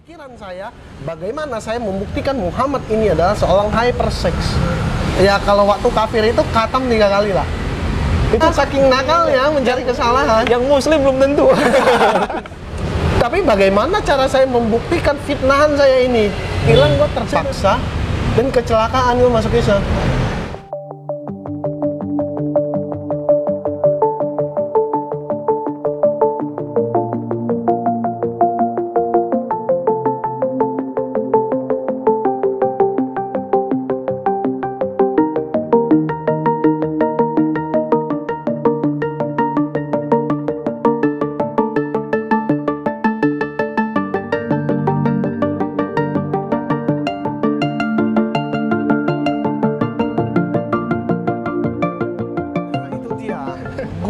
Pemikiran saya, bagaimana saya membuktikan Muhammad ini adalah seorang hypersex. Ya kalau waktu kafir itu khatam 3 kali lah. Itu saking nakalnya mencari kesalahan. Yang muslim belum tentu. Tapi bagaimana cara saya membuktikan fitnahan saya ini? Hilang gue terpaksa dan kecelakaan gue masuk Islam.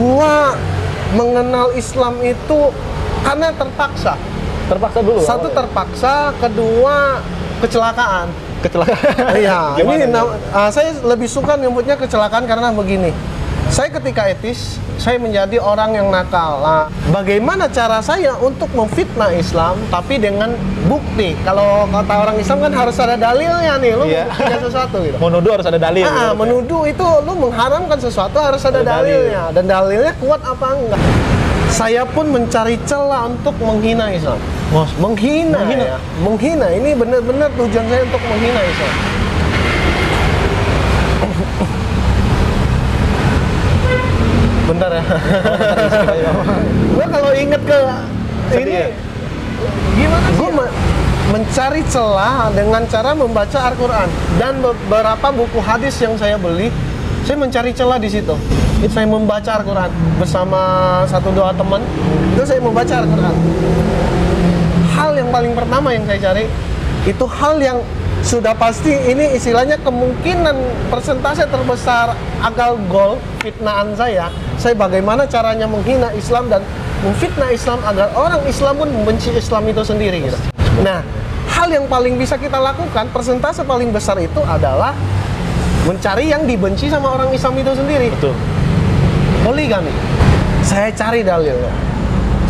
Gua mengenal Islam itu karena terpaksa. Terpaksa dulu. Satu terpaksa, kedua kecelakaan. Kecelakaan. Iya, ini Gimana? saya lebih suka nyebutnya kecelakaan karena begini. Saya ketika etis, saya menjadi orang yang nakal. Nah, bagaimana cara saya untuk memfitnah Islam tapi dengan bukti? Kalau kata orang Islam kan harus ada dalilnya nih, lu Iya. membuktikan sesuatu gitu. Menuduh harus ada dalil. gitu. Menuduh itu lu mengharamkan sesuatu harus ada Ada dalilnya, dan dalilnya kuat apa enggak. Saya pun mencari celah untuk menghina Islam. Menghina. Ya. Menghina. Ini benar-benar tujuan saya untuk menghina Islam. Bentar ya. Gue kalau inget ke ini ya? gimana sih? Gue mencari celah dengan cara membaca Al-Quran dan beberapa buku hadis yang saya beli. Saya mencari celah di situ. Saya membaca Al-Quran bersama 1-2 teman. Itu saya membaca Al-Quran. Hal yang paling pertama yang saya cari itu hal yang sudah pasti ini istilahnya kemungkinan persentase terbesar agal gol fitnahan saya bagaimana caranya menghina Islam dan memfitnah Islam agar orang Islam pun membenci Islam itu sendiri gitu. Nah, hal yang paling bisa kita lakukan, persentase paling besar itu adalah mencari yang dibenci sama orang Islam itu sendiri. Betul. Poligami. Saya cari dalilnya.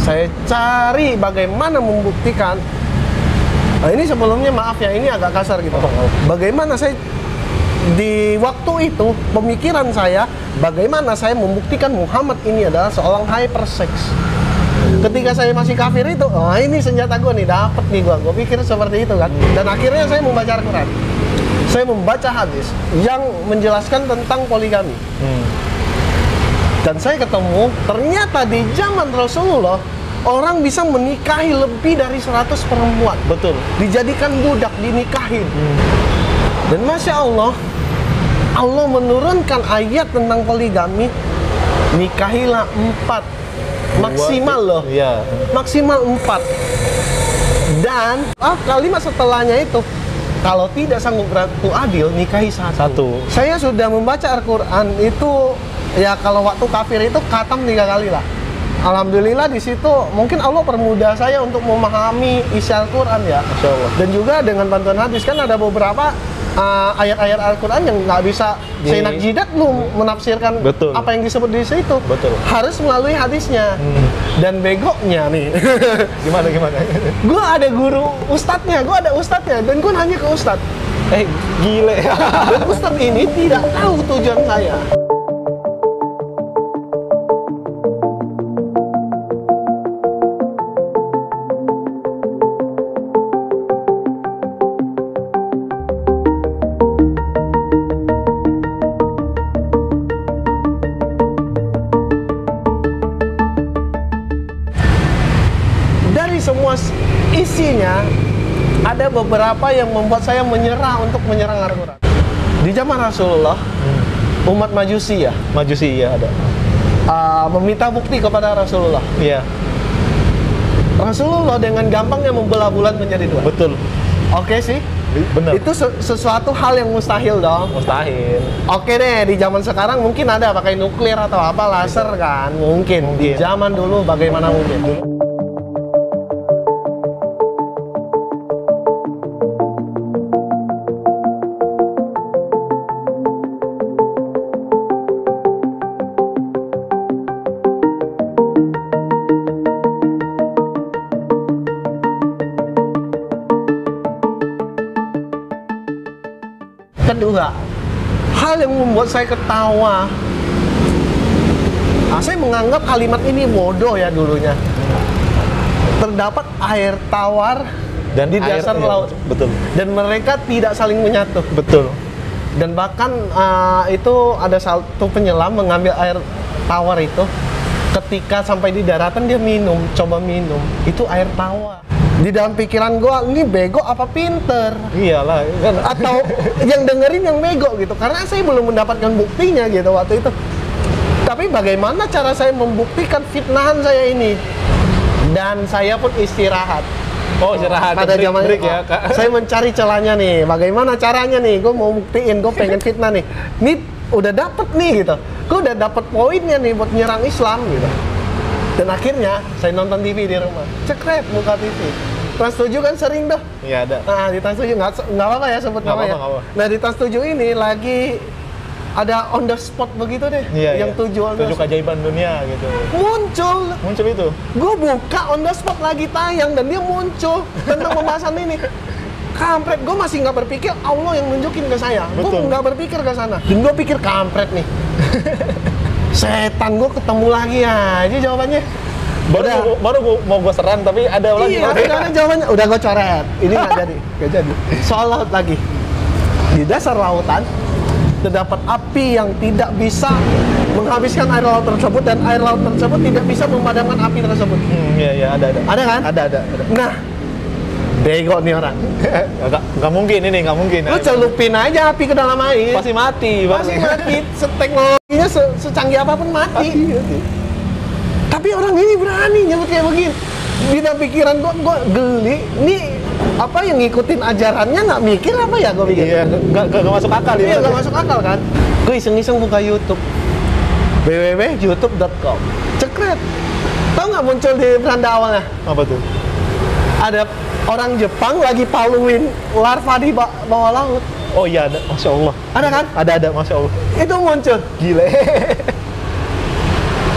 Saya cari bagaimana membuktikan. Nah, ini sebelumnya maaf ya, ini agak kasar gitu. Bagaimana saya di waktu itu pemikiran saya, bagaimana saya membuktikan Muhammad ini adalah seorang hypersex. Ketika saya masih kafir itu, ini senjata gue nih, dapet nih gue pikir seperti itu kan. Dan akhirnya saya membaca Al-Quran. Saya membaca hadis yang menjelaskan tentang poligami. Dan saya ketemu, ternyata di zaman Rasulullah orang bisa menikahi lebih dari 100 perempuan. Betul. Dijadikan budak, dinikahin. Dan Masya Allah, Allah menurunkan ayat tentang poligami. Nikahilah 4. Maksimal loh. Iya. Maksimal 4. Dan kalimat setelahnya itu, kalau tidak sanggup berlaku adil, nikahi 1. Saya sudah membaca Al-Quran itu, ya kalau waktu kafir itu khatam 3 kali lah. Alhamdulillah di situ mungkin Allah permudah saya untuk memahami isi Al-Quran ya. Masya Allah. Dan juga dengan bantuan hadis, kan ada beberapa ayat-ayat Al-Quran yang nggak bisa seenak jidat lu menafsirkan. Betul. Apa yang disebut di situ. Betul. Harus melalui hadisnya. Dan begoknya nih. Gimana? Gue ada guru ustadznya, dan gue nanya ke ustadz. Gile. Dan ustadz ini tidak tahu tujuan saya. Semua isinya ada beberapa yang membuat saya menyerah untuk menyerang Al-Quran. Di zaman Rasulullah, umat Majusi ya ada. Meminta bukti kepada Rasulullah. Iya. Rasulullah dengan gampangnya membelah bulan menjadi 2. Betul. Oke sih. Benar. Itu sesuatu hal yang mustahil dong. Mustahil. Oke deh, di zaman sekarang mungkin ada pakai nuklir atau apa, laser kan? Mungkin. Di zaman dulu bagaimana mungkin? Kedua, hal yang membuat saya ketawa. Nah, saya menganggap kalimat ini bodoh ya dulunya. Terdapat air tawar Dan di dasar air, iya, laut. betul. Dan mereka tidak saling menyatu. Betul. Dan bahkan itu ada satu penyelam mengambil air tawar itu. Ketika sampai di daratan dia minum, coba minum. Itu air tawar. Di dalam pikiran gua, ini bego apa pinter? Iyalah kan. Atau yang dengerin yang bego gitu. Karena saya belum mendapatkan buktinya gitu waktu itu. Tapi bagaimana cara saya membuktikan fitnahan saya ini? Dan saya pun istirahat. Oh, istirahat. Pada zaman break itu, ya, Kak. saya mencari celahnya nih. Bagaimana caranya nih? Gue mau buktiin, gue pengen fitnah nih. Nih udah dapet nih gitu. Gue udah dapet poinnya nih buat nyerang Islam gitu. Dan akhirnya saya nonton TV di rumah. Cekret buka TV. Trans 7 kan sering dah. Iya ada. Nah di Trans 7 nggak apa-apa ya sebut Nggak namanya. apa-apa, nggak apa. Nah di Trans 7 ini lagi ada on the spot begitu deh. Iya, yang iya. 7 on the 7 spot. keajaiban dunia gitu. Muncul Itu. gue buka on the spot lagi tayang dan dia muncul tentang pembahasan ini. Kampret, gue masih nggak berpikir Allah yang nunjukin ke saya. Gue Betul. nggak berpikir ke sana. Dan gue pikir kampret nih. Setan, gue ketemu lagi aja jawabannya. Baru mau gue serang tapi ada lagi. Iya, ada jawabannya. Udah gue coret. Ini nggak jadi, nggak jadi. Soal laut lagi. Di dasar lautan terdapat api yang tidak bisa menghabiskan air laut tersebut dan air laut tersebut tidak bisa memadamkan api tersebut. Iya, ada. Ada kan? Ada. Nah, bego nih orang. Nggak mungkin ini, nggak mungkin. Lu celupin aja api ke dalam air. Pasti mati, Bang. Pasti mati. Teknologinya secanggih apapun mati. Tapi orang ini berani nyebut kayak begini. Di dalam pikiran gua geli. Ini apa yang ngikutin ajarannya nggak mikir apa ya gua pikir? Iya, nggak masuk akal ya. Iya, nggak masuk akal kan? Gue iseng-iseng buka YouTube. www.youtube.com. Cekret. Tahu nggak muncul di beranda awalnya? Apa tuh? Ada orang Jepang lagi paluin larva di bawah laut. Oh iya ada, Masya Allah. Ada kan? Ada, Masya Allah. Itu muncul. Gile.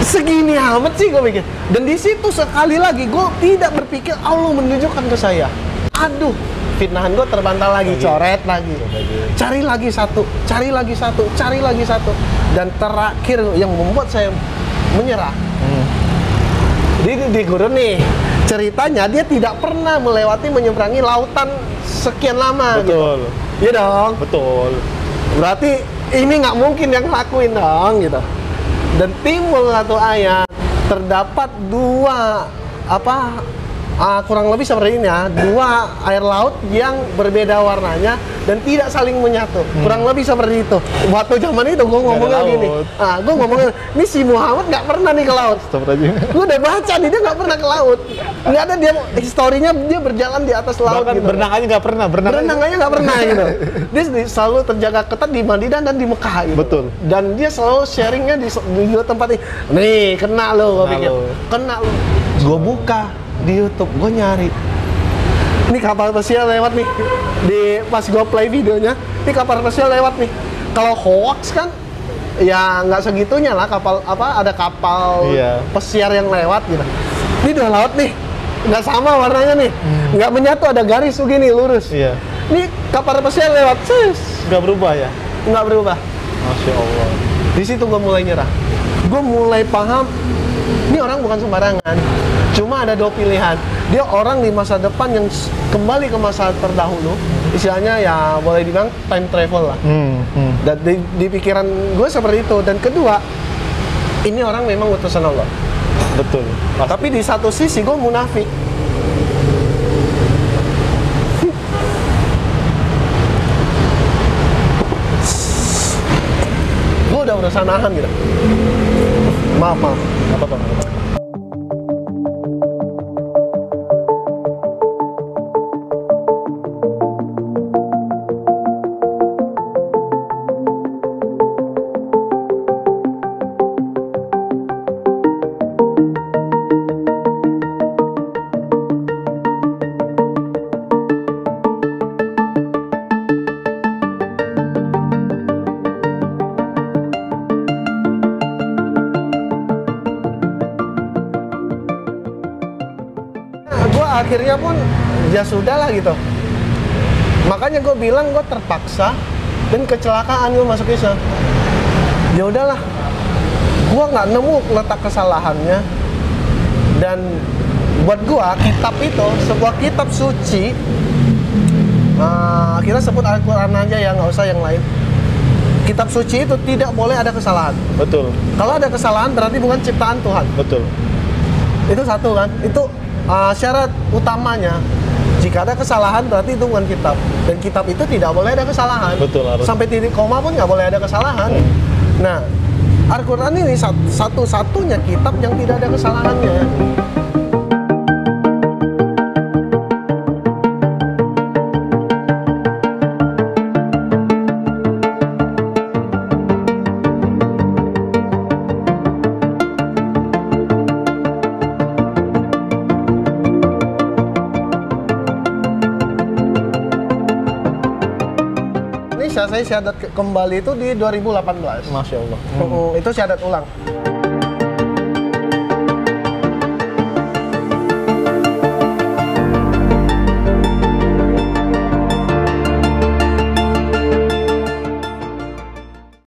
Segini amat sih gue pikir. Dan di situ sekali lagi gue tidak berpikir Allah menunjukkan ke saya. Aduh, fitnahan gue terbantah lagi, coret lagi. Cari lagi satu, cari lagi satu, cari lagi satu. Dan terakhir yang membuat saya menyerah. Di guru nih, ceritanya dia tidak pernah melewati menyeberangi lautan sekian lama. Betul. Gitu. Iya dong. Betul. Berarti ini nggak mungkin yang ngelakuin dong gitu. Dan timbul satu ayat, terdapat dua kurang lebih seperti ini ya, dua air laut yang berbeda warnanya dan tidak saling menyatu. Kurang lebih seperti itu. Waktu zaman itu gue ngomongnya gini, gue ngomongnya, ini si Muhammad nggak pernah nih ke laut. Gue udah baca nih, dia nggak pernah ke laut. Nggak ada dia, historinya dia berjalan di atas laut. Bahkan gitu. berenang aja nggak pernah. Berenang aja nggak pernah gitu. Dia selalu terjaga ketat di Madinah dan di Mekah gitu. Betul. Dan dia selalu sharingnya di dua tempat ini. Nih, kena lo, gue pikir. Kena lo. Gue buka di YouTube, gue nyari. Ini kapal pesiar lewat nih. Pas gue play videonya, ini kapal pesiar lewat nih. Kalau hoax kan, ya nggak segitunya lah kapal ada kapal pesiar yang lewat gitu. Ini udah laut nih. Nggak sama warnanya nih, nggak menyatu, ada garis begini lurus. Iya. Ini kapal pesiar lewat, Nggak berubah ya? nggak berubah. Masya Allah. Di situ gue mulai nyerah. Gue mulai paham, ini orang bukan sembarangan. Cuma ada dua pilihan. Dia orang di masa depan yang kembali ke masa terdahulu, istilahnya ya boleh dibilang time travel lah. Dan di pikiran gue seperti itu. Dan kedua, ini orang memang utusan Allah. Betul. Tapi di satu sisi gue munafik. Gue udah berusaha nahan gitu. Maaf. Apa-apa. Akhirnya pun ya sudah lah gitu. Makanya gue bilang gue terpaksa dan kecelakaan gue masuk Islam. Ya udahlah, gue nggak nemu letak kesalahannya. Dan buat gue kitab itu sebuah kitab suci. Kita sebut Al-Quran aja ya, nggak usah yang lain. Kitab suci itu tidak boleh ada kesalahan. Betul. Kalau ada kesalahan berarti bukan ciptaan Tuhan. Betul. Itu satu kan. Itu syarat utamanya. Jika ada kesalahan berarti itu bukan kitab. Dan kitab itu tidak boleh ada kesalahan. Betul, harus. Sampai titik koma pun nggak boleh ada kesalahan. Nah, Al-Quran ini satu-satunya kitab yang tidak ada kesalahannya. Saya syahadat kembali itu di 2018. Masya Allah. Itu syahadat ulang.